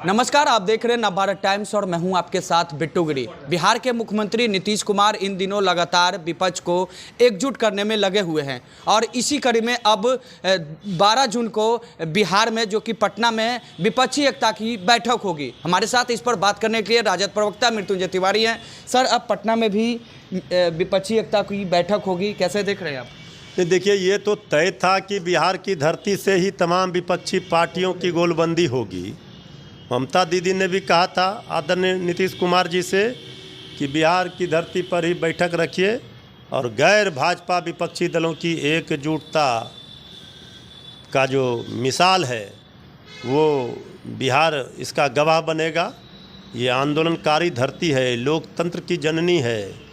नमस्कार, आप देख रहे हैं नवभारत टाइम्स और मैं हूं आपके साथ बिट्टू गिरी। बिहार के मुख्यमंत्री नीतीश कुमार इन दिनों लगातार विपक्ष को एकजुट करने में लगे हुए हैं और इसी कड़ी में अब 12 जून को बिहार में जो कि पटना में विपक्षी एकता की बैठक होगी। हमारे साथ इस पर बात करने के लिए राजद प्रवक्ता मृत्युंजय तिवारी हैं। सर, अब पटना में भी विपक्षी एकता की बैठक होगी, कैसे देख रहे हैं आप? देखिए, ये तो तय था कि बिहार की धरती से ही तमाम विपक्षी पार्टियों की गोलबंदी होगी। ममता दीदी ने भी कहा था आदरणीय नीतीश कुमार जी से कि बिहार की धरती पर ही बैठक रखिए और गैर भाजपा विपक्षी दलों की एकजुटता का जो मिसाल है वो बिहार इसका गवाह बनेगा। ये आंदोलनकारी धरती है, लोकतंत्र की जननी है,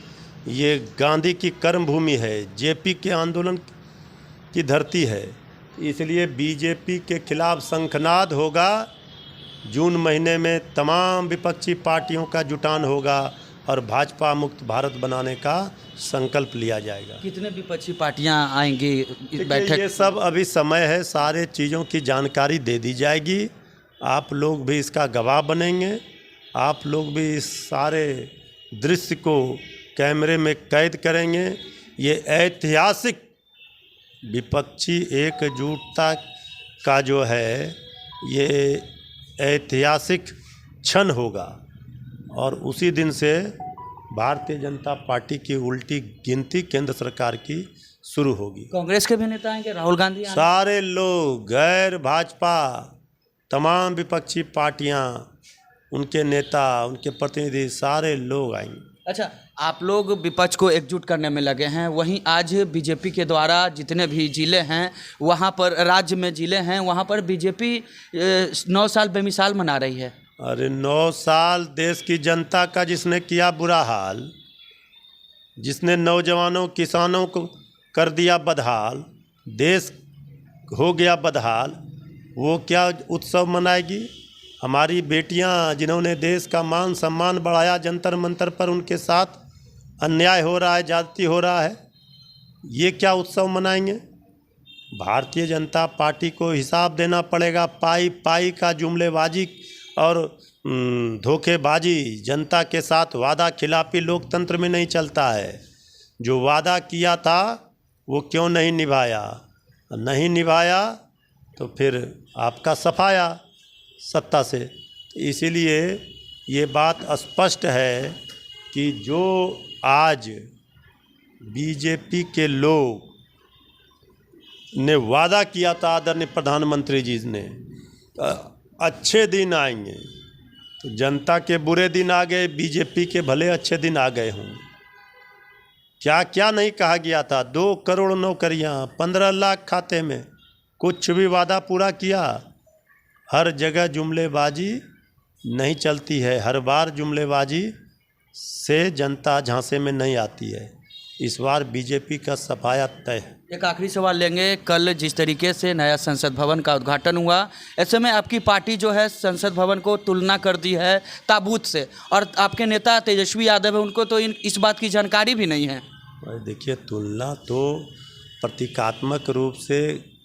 ये गांधी की कर्मभूमि है, जेपी के आंदोलन की धरती है। इसलिए बीजेपी के खिलाफ शंखनाद होगा। जून महीने में तमाम विपक्षी पार्टियों का जुटान होगा और भाजपा मुक्त भारत बनाने का संकल्प लिया जाएगा। कितने विपक्षी पार्टियां आएंगी इस बैठक? ये सब अभी समय है, सारे चीज़ों की जानकारी दे दी जाएगी। आप लोग भी इसका गवाह बनेंगे। आप लोग भी इस सारे दृश्य को कैमरे में कैद करेंगे। ये ऐतिहासिक विपक्षी एकजुटता का जो है ये ऐतिहासिक क्षण होगा और उसी दिन से भारतीय जनता पार्टी की उल्टी गिनती केंद्र सरकार की शुरू होगी। कांग्रेस के भी नेता आएंगे, राहुल गांधी आएंगे। सारे लोग, गैर भाजपा तमाम विपक्षी पार्टियां, उनके नेता, उनके प्रतिनिधि, सारे लोग आएंगे। अच्छा, आप लोग विपक्ष को एकजुट करने में लगे हैं, वहीं आज बीजेपी के द्वारा जितने भी जिले हैं वहां पर, राज्य में जिले हैं वहां पर बीजेपी 9 साल बेमिसाल मना रही है। अरे 9 साल देश की जनता का जिसने किया बुरा हाल, जिसने नौजवानों किसानों को कर दिया बदहाल, देश हो गया बदहाल, वो क्या उत्सव मनाएगी? हमारी बेटियां जिन्होंने देश का मान सम्मान बढ़ाया, जंतर मंतर पर उनके साथ अन्याय हो रहा है, ज्यादती हो रहा है, ये क्या उत्सव मनाएंगे? भारतीय जनता पार्टी को हिसाब देना पड़ेगा। पाई पाई का जुमलेबाजी और धोखेबाजी, जनता के साथ वादा खिलाफी लोकतंत्र में नहीं चलता है। जो वादा किया था वो क्यों नहीं निभाया? नहीं निभाया तो फिर आपका सफाया सत्ता से। इसीलिए ये बात स्पष्ट है कि जो आज बीजेपी के लोग ने वादा किया था आदरणीय प्रधानमंत्री जी ने, अच्छे दिन आएंगे, तो जनता के बुरे दिन आ गए, बीजेपी के भले अच्छे दिन आ गए हों। क्या क्या नहीं कहा गया था? 2 करोड़ नौकरियां, 15 लाख खाते में, कुछ भी वादा पूरा किया? हर जगह जुमलेबाजी नहीं चलती है, हर बार जुमलेबाजी से जनता झांसे में नहीं आती है। इस बार बीजेपी का सफाया तय है। एक आखिरी सवाल लेंगे, कल जिस तरीके से नया संसद भवन का उद्घाटन हुआ, ऐसे में आपकी पार्टी जो है संसद भवन को तुलना कर दी है ताबूत से, और आपके नेता तेजस्वी यादव है, उनको तो इस बात की जानकारी भी नहीं है। देखिए, तुलना तो प्रतीकात्मक रूप से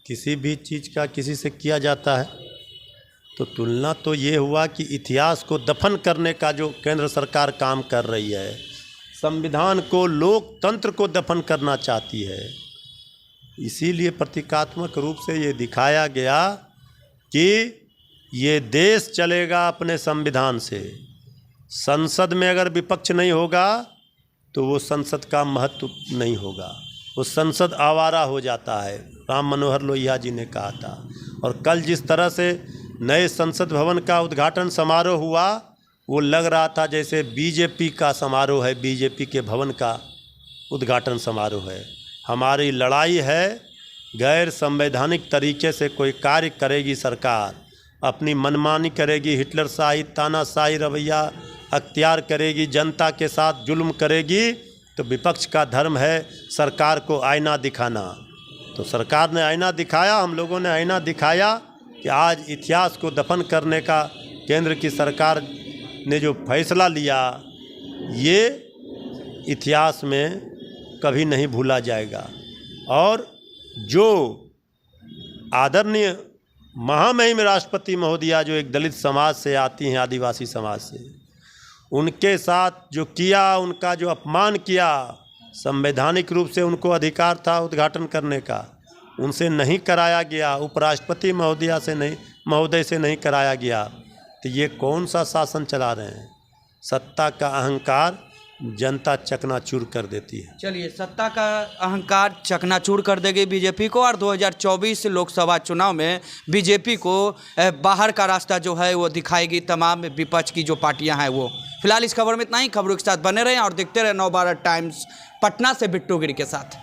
किसी भी चीज़ का किसी से किया जाता है, तो तुलना तो ये हुआ कि इतिहास को दफन करने का जो केंद्र सरकार काम कर रही है, संविधान को, लोकतंत्र को दफन करना चाहती है। इसीलिए प्रतीकात्मक रूप से ये दिखाया गया कि ये देश चलेगा अपने संविधान से। संसद में अगर विपक्ष नहीं होगा तो वो संसद का महत्व नहीं होगा, वो संसद आवारा हो जाता है। राम मनोहर लोहिया जी ने कहा था। और कल जिस तरह से नए संसद भवन का उद्घाटन समारोह हुआ, वो लग रहा था जैसे बीजेपी का समारोह है, बीजेपी के भवन का उद्घाटन समारोह है। हमारी लड़ाई है, गैर संवैधानिक तरीके से कोई कार्य करेगी सरकार, अपनी मनमानी करेगी, हिटलरशाही तानाशाही रवैया अख्तियार करेगी, जनता के साथ जुल्म करेगी, तो विपक्ष का धर्म है सरकार को आईना दिखाना। तो सरकार ने आईना दिखाया, हम लोगों ने आईना दिखाया कि आज इतिहास को दफन करने का केंद्र की सरकार ने जो फैसला लिया, ये इतिहास में कभी नहीं भूला जाएगा। और जो आदरणीय महामहिम राष्ट्रपति महोदया जो एक दलित समाज से आती हैं, आदिवासी समाज से, उनके साथ जो किया, उनका जो अपमान किया, संवैधानिक रूप से उनको अधिकार था उद्घाटन करने का, उनसे नहीं कराया गया, उपराष्ट्रपति महोदय से नहीं कराया गया, तो ये कौन सा शासन चला रहे हैं? सत्ता का अहंकार जनता चकनाचूर कर देती है। चलिए, सत्ता का अहंकार चकनाचूर कर देगी बीजेपी को, और 2024 लोकसभा चुनाव में बीजेपी को बाहर का रास्ता जो है वो दिखाएगी तमाम विपक्ष की जो पार्टियां हैं वो। फिलहाल इस खबर में इतना ही। खबरों के साथ बने रहें और देखते रहें नवभारत टाइम्स पटना से बिट्टू गिरी के साथ।